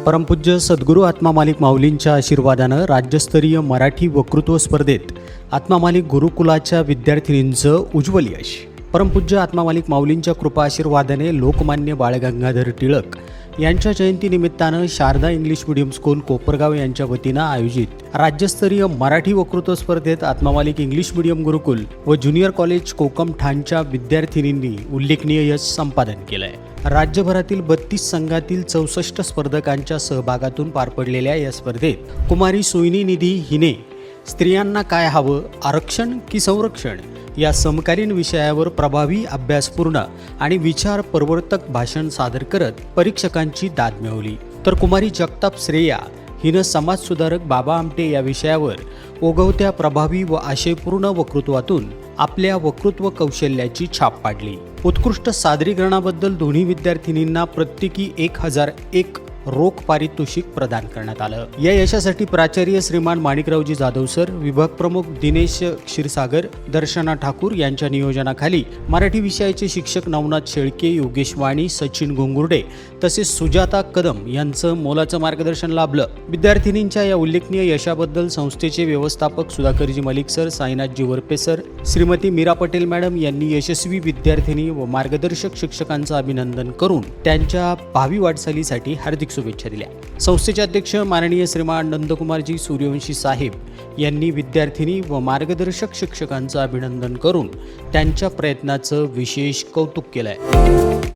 परमपूज्य सद्गुरू आत्मा मालिक माऊलींच्या आशीर्वादानं राज्यस्तरीय मराठी वक्तृत्व स्पर्धेत आत्मा मालिक गुरुकुलाच्या विद्यार्थिनींचं उज्ज्वल यश। परमपूज्य आत्मा मालिक माऊलींच्या कृपा आशीर्वादाने लोकमान्य बाळ गंगाधर टिळक यांच्या जयंतीनिमित्तानं Sharada English medium school Kopargaon यांच्या वतीनं आयोजित राज्यस्तरीय मराठी वक्तृत्व स्पर्धेत आत्मा मालिक इंग्लिश मीडियम गुरुकुल व ज्युनियर कॉलेज कोकम ठाणच्या विद्यार्थिनींनी उल्लेखनीय यश संपादन केलंय। राज्यभरातील 32 संघातील 64 स्पर्धकांच्या सहभागातून पार पडलेल्या या स्पर्धेत कुमारी सोयनी निधी हिने स्त्रियांना काय हवं, आरक्षण की संरक्षण या समकालीन विषयावर प्रभावी अभ्यासपूर्ण आणि विचार प्रवर्तक भाषण सादर करत परीक्षकांची दाद मिळवली। तर कुमारी जगताप श्रेया हिनं समाजसुधारक बाबा आमटे या विषयावर ओघवत्या प्रभावी व आशयपूर्ण वक्तृत्वातून आपल्या वक्तृत्व कौशल्याची छाप पाडली। उत्कृष्ट सादरीकरणाबद्दल दोन्ही विद्यार्थिनींना प्रत्येकी 1001 रोख पारितोषिक प्रदान करण्यात आलं। या यशासाठी प्राचार्य श्रीमान माणिकरावजी जाधव सर, विभाग प्रमुख दिनेश क्षीरसागर, दर्शना ठाकूर यांच्या नियोजनाखाली मराठी विषयाचे शिक्षक नवनाथ शेळके, योगेश वाणी, सचिन गोंगुर्डे तसेच सुजाता कदम यांचं मोलाचं मार्गदर्शन लाभलं। विद्यार्थिनींच्या या उल्लेखनीय यशाबद्दल संस्थेचे व्यवस्थापक Sudhakarji Malik sir, साईनाथजी Varpe sir, Shrimati Mira Patel madam यांनी यशस्वी विद्यार्थिनी व मार्गदर्शक शिक्षकांचं अभिनंदन करून त्यांच्या भावी वाटचालीसाठी हार्दिक शुभेच्छा दिल्या। संस्थेचे अध्यक्ष माननीय श्रीमान नंदकुमारजी सूर्यवंशी साहेब यांनी विद्यार्थिनी व मार्गदर्शक शिक्षकांचं अभिनंदन करून त्यांच्या प्रयत्नाचं विशेष कौतुक केलंय।